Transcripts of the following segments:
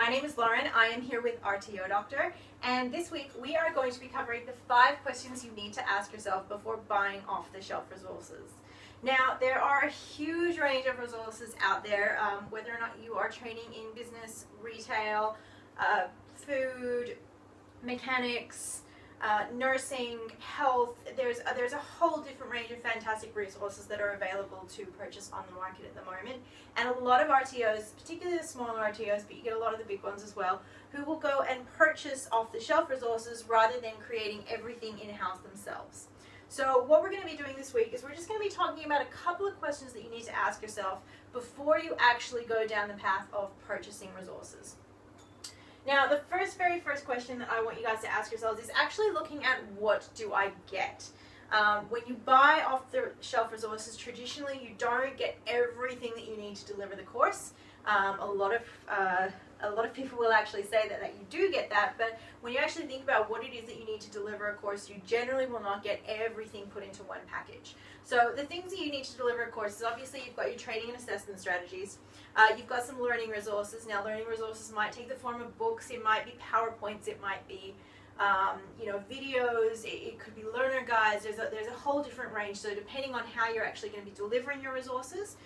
My name is Lauren. I am here with RTO Doctor, and this week we are going to be covering the 5 questions you need to ask yourself before buying off-the-shelf resources. Now, there are a huge range of resources out there, whether or not you are training in business, retail, food, mechanics, nursing, health. There's a whole different range of fantastic resources that are available to purchase on the market at the moment, and a lot of RTOs, particularly the smaller RTOs, but you get a lot of the big ones as well, who will go and purchase off-the-shelf resources rather than creating everything in-house themselves. So what we're going to be doing this week is we're just going to be talking about a couple of questions that you need to ask yourself before you actually go down the path of purchasing resources. Now, the very first question that I want you guys to ask yourselves is actually looking at what do I get? When you buy off-the-shelf resources, traditionally you don't get everything that you need to deliver the course. A lot of people will actually say that you do get that, but when you actually think about what it is that you need to deliver a course, you generally will not get everything put into one package. So the things that you need to deliver a course is obviously you've got your training and assessment strategies. You've got some learning resources. Now, learning resources might take the form of books, it might be PowerPoints, it might be videos, it could be learner guides. There's a whole different range. So depending on how you're actually going to be delivering your resources,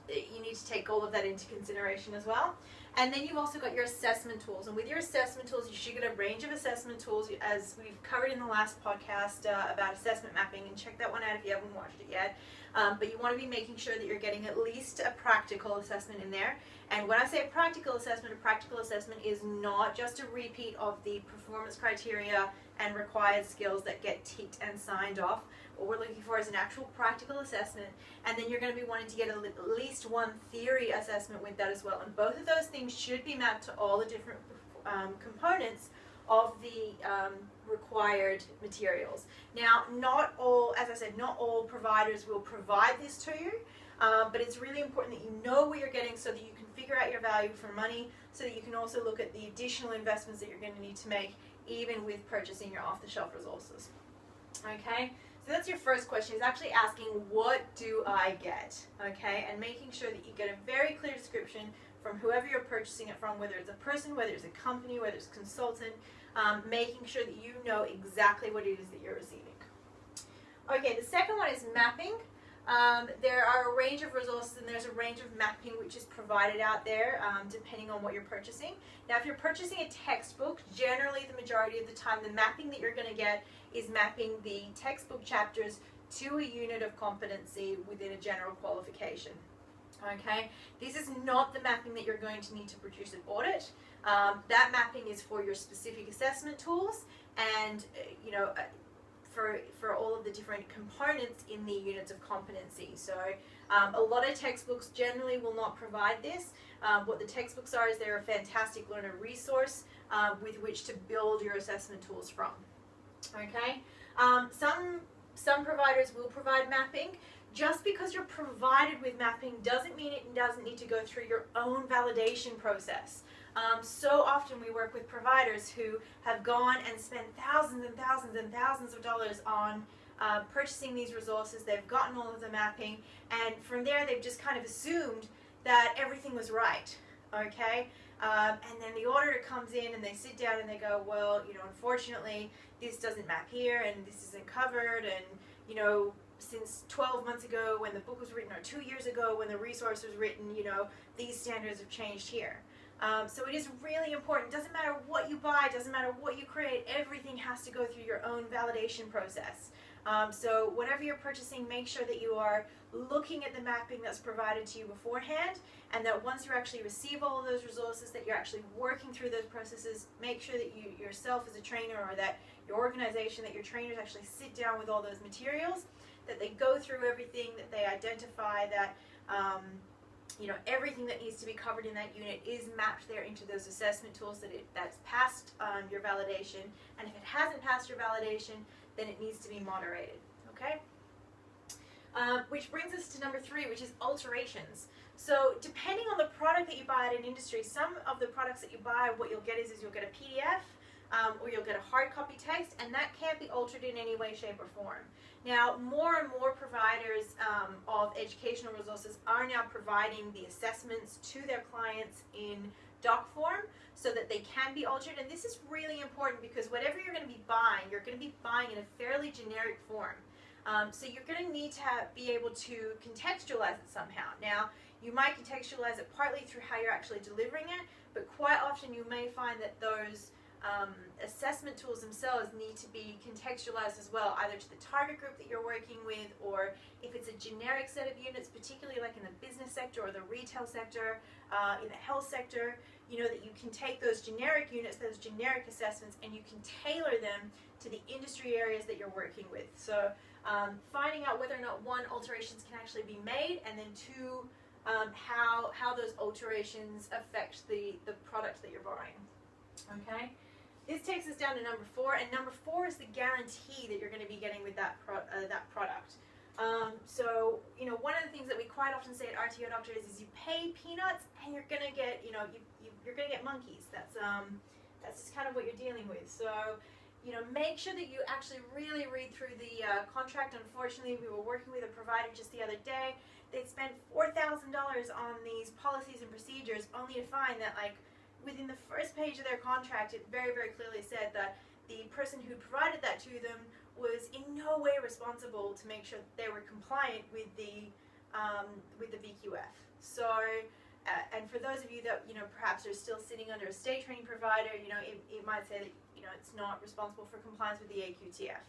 you need to take all of that into consideration as well. And then you've also got your assessment tools, and with your assessment tools you should get a range of assessment tools, as we've covered in the last podcast about assessment mapping, and check that one out if you haven't watched it yet. But you want to be making sure that you're getting at least a practical assessment in there. And when I say a practical assessment is not just a repeat of the performance criteria and required skills that get ticked and signed off. What we're looking for is an actual practical assessment, and then you're going to be wanting to get at least one theory assessment with that as well. And both of those things should be mapped to all the different components of the required materials. Now, not all, as I said, not all providers will provide this to you, but it's really important that you know what you're getting so that you can figure out your value for money, so that you can also look at the additional investments that you're going to need to make even with purchasing your off-the-shelf resources. Okay, so that's your first question, is actually asking, what do I get? Okay, and making sure that you get a very clear description from whoever you're purchasing it from, whether it's a person, whether it's a company, whether it's a consultant, making sure that you know exactly what it is that you're receiving. Okay, the second one is mapping. There are a range of resources, and there's a range of mapping which is provided out there depending on what you're purchasing. Now, if you're purchasing a textbook, generally the majority of the time the mapping that you're going to get is mapping the textbook chapters to a unit of competency within a general qualification. Okay, this is not the mapping that you're going to need to produce an audit. That mapping is for your specific assessment tools and for all of the different components in the units of competency. So a lot of textbooks generally will not provide this. What the textbooks are is they're a fantastic learner resource with which to build your assessment tools from. Okay, some providers will provide mapping. Just because you're provided with mapping doesn't mean it doesn't need to go through your own validation process. So often we work with providers who have gone and spent thousands and thousands and thousands of dollars on purchasing these resources. They've gotten all of the mapping, and from there they've just kind of assumed that everything was right. Okay, and then the auditor comes in and they sit down and they go, well, unfortunately this doesn't map here and this isn't covered, and since 12 months ago when the book was written, or 2 years ago when the resource was written, these standards have changed here. So it is really important. Doesn't matter what you buy, doesn't matter what you create, everything has to go through your own validation process. So whatever you're purchasing, make sure that you are looking at the mapping that's provided to you beforehand, and that once you actually receive all of those resources, that you're actually working through those processes. Make sure that you yourself as a trainer, or that your organization, that your trainers actually sit down with all those materials, that they go through everything, that they identify that everything that needs to be covered in that unit is mapped there into those assessment tools, that's passed your validation, and if it hasn't passed your validation, then it needs to be moderated. Okay? Which brings us to number 3, which is alterations. So depending on the product that you buy at an industry, some of the products that you buy, what you'll get is you'll get a PDF, or you'll get a hard copy text, and that can't be altered in any way, shape, or form. Now, more and more providers of educational resources are now providing the assessments to their clients in doc form so that they can be altered. And this is really important because whatever you're going to be buying, you're going to be buying in a fairly generic form. So you're going to need to be able to contextualize it somehow. Now, you might contextualize it partly through how you're actually delivering it, but quite often you may find that those assessment tools themselves need to be contextualized as well, either to the target group that you're working with, or if it's a generic set of units, particularly like in the business sector or the retail sector, in the health sector, that you can take those generic units, those generic assessments, and you can tailor them to the industry areas that you're working with. So finding out whether or not, one, alterations can actually be made, and then two, how those alterations affect the product that you're buying. Okay? This takes us down to number 4, and number 4 is the guarantee that you're going to be getting with that product. So, one of the things that we quite often say at RTO Doctor is you pay peanuts and you're going to get, you're going to get monkeys. That's just kind of what you're dealing with. So, make sure that you actually really read through the contract. Unfortunately, we were working with a provider just the other day. They'd spent $4,000 on these policies and procedures only to find that, within the first page of their contract, it very, very clearly said that the person who provided that to them was in no way responsible to make sure that they were compliant with the VQF. So, and for those of you that perhaps are still sitting under a state training provider, it might say that it's not responsible for compliance with the AQTF.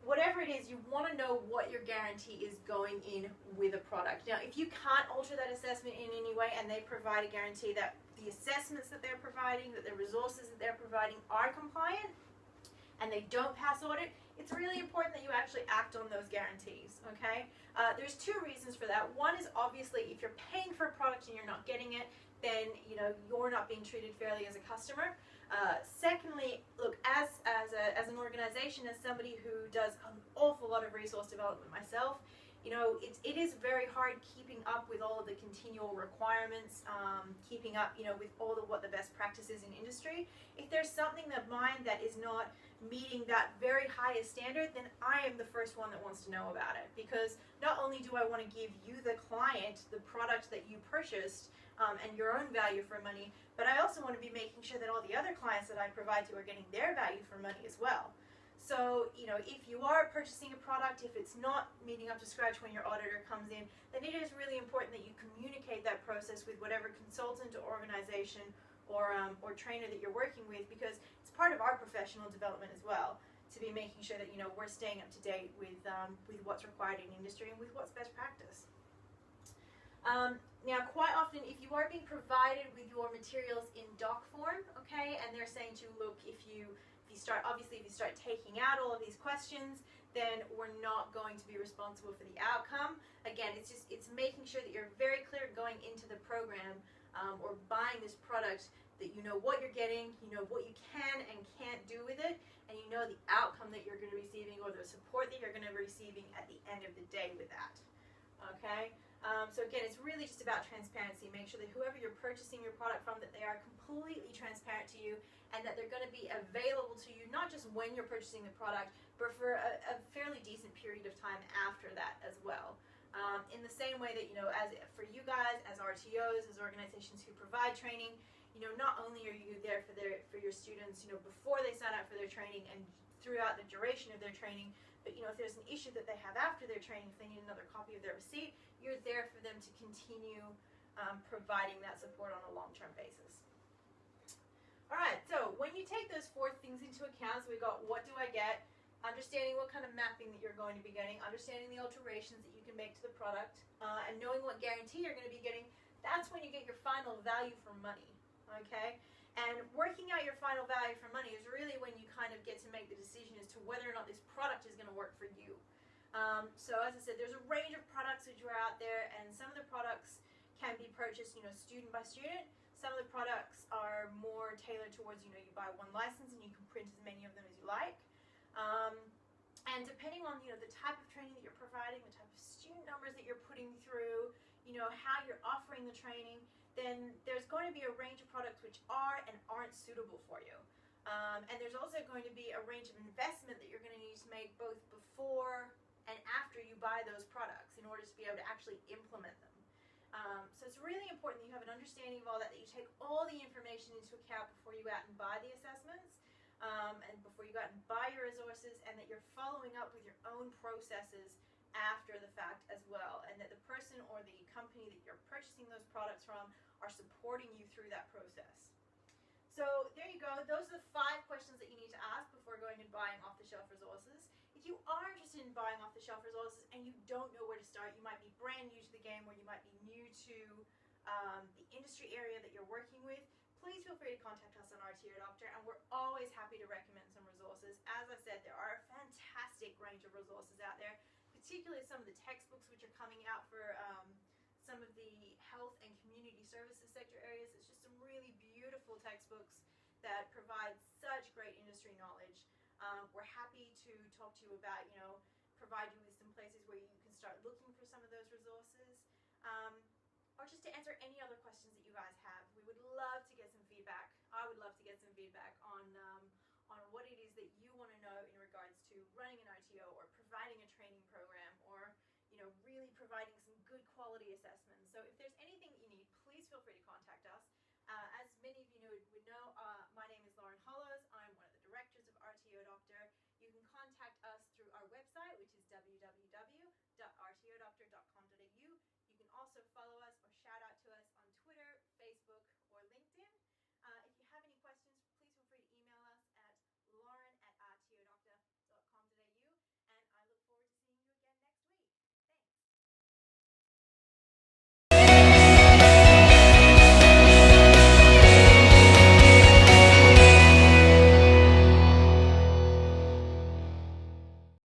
Whatever it is, you want to know what your guarantee is going in with a product. Now, if you can't alter that assessment in any way and they provide a guarantee that the assessments that they're providing, that the resources that they're providing are compliant, and they don't pass audit, it's really important that you actually act on those guarantees, okay? There's 2 reasons for that. One is obviously if you're paying for a product and you're not getting it, then you're not being treated fairly as a customer. Secondly, look, as an organization, as somebody who does an awful lot of resource development myself, it is very hard keeping up with all of the continual requirements, keeping up, with all of what the best practice is in industry. If there's something of mine that is not meeting that very highest standard, then I am the first one that wants to know about it. Because not only do I want to give you, the client, the product that you purchased, and your own value for money, but I also want to be making sure that all the other clients that I provide to are getting their value for money as well. So, if you are purchasing a product, if it's not meeting up to scratch when your auditor comes in, then it is really important that you communicate that process with whatever consultant or organization or trainer that you're working with, because it's part of our professional development as well, to be making sure that, we're staying up to date with what's required in industry and with what's best practice. Now, quite often, if you are being provided with your materials in doc form, okay, and they're saying to you, look, if you start taking out all of these questions, then we're not going to be responsible for the outcome. Again, it's making sure that you're very clear going into the program or buying this product, that you know what you're getting, you know what you can and can't do with it, and you know the outcome that you're going to be receiving or the support that you're going to be receiving at the end of the day with that. Okay? So again, it's really just about transparency. Make sure that whoever you're purchasing your product from, that they are completely transparent to you, and that they're going to be available to you, not just when you're purchasing the product, but for a fairly decent period of time after that as well. In the same way that, as for you guys, as RTOs, as organizations who provide training, not only are you there for your students, before they sign up for their training and throughout the duration of their training, but if there's an issue that they have after their training, if they need another copy of their receipt, you're there for them to continue providing that support on a long-term basis. All right, so when you take those 4 things into account, so we got what do I get, understanding what kind of mapping that you're going to be getting, understanding the alterations that you can make to the product, and knowing what guarantee you're going to be getting, that's when you get your final value for money, okay? And working out your final value for money is really when you kind of get to make the decision as to whether or not this product is going to work for you. So as I said, there's a range of products that are out there, and some of the products can be purchased, student by student. Some of the products are more tailored towards, you buy one license and you can print as many of them as you like. And depending on, the type of training that you're providing, the type of student numbers that you're putting through, how you're offering the training, then there's going to be a range of products which are and aren't suitable for you. And there's also going to be a range of investment that you're going to need to make both before and after you buy those products in order to be able to actually implement them. So it's really important that you have an understanding of all that you take all the information into account before you go out and buy the assessments, and before you go out and buy your resources, and that you're following up with your own processes after the fact as well, and that the person or the company that you're purchasing those products from are supporting you through that process. So there you go. Those are the 5 questions that you need to ask before going and buying off-the-shelf resources. If you are interested in buying off-the-shelf resources and you don't know where to start, you might be brand new to the game, or you might be new to the industry area that you're working with, please feel free to contact us on RTO Doctor, and we're always happy to recommend some resources. As I said, there are a fantastic range of resources out there, particularly some of the textbooks which are coming out for some of the health and community services sector areas. It's just some really beautiful textbooks that provide such great industry knowledge. We're happy to talk to you about, provide you with some places where you can start looking for some of those resources, or just to answer any other questions that you guys have. We would love to get some feedback. I would love to get some feedback on what it is that you want to know in regards to running an RTO, or providing a training program, or really providing some good quality assessments. So if there's anything that you need, please feel free to contact us. As many of you would know, my name is Lauren Hollows. I'm one of the directors of RTO Doctor. You can contact us through our website, which is www.rtodoctor.com.au. You can also follow us or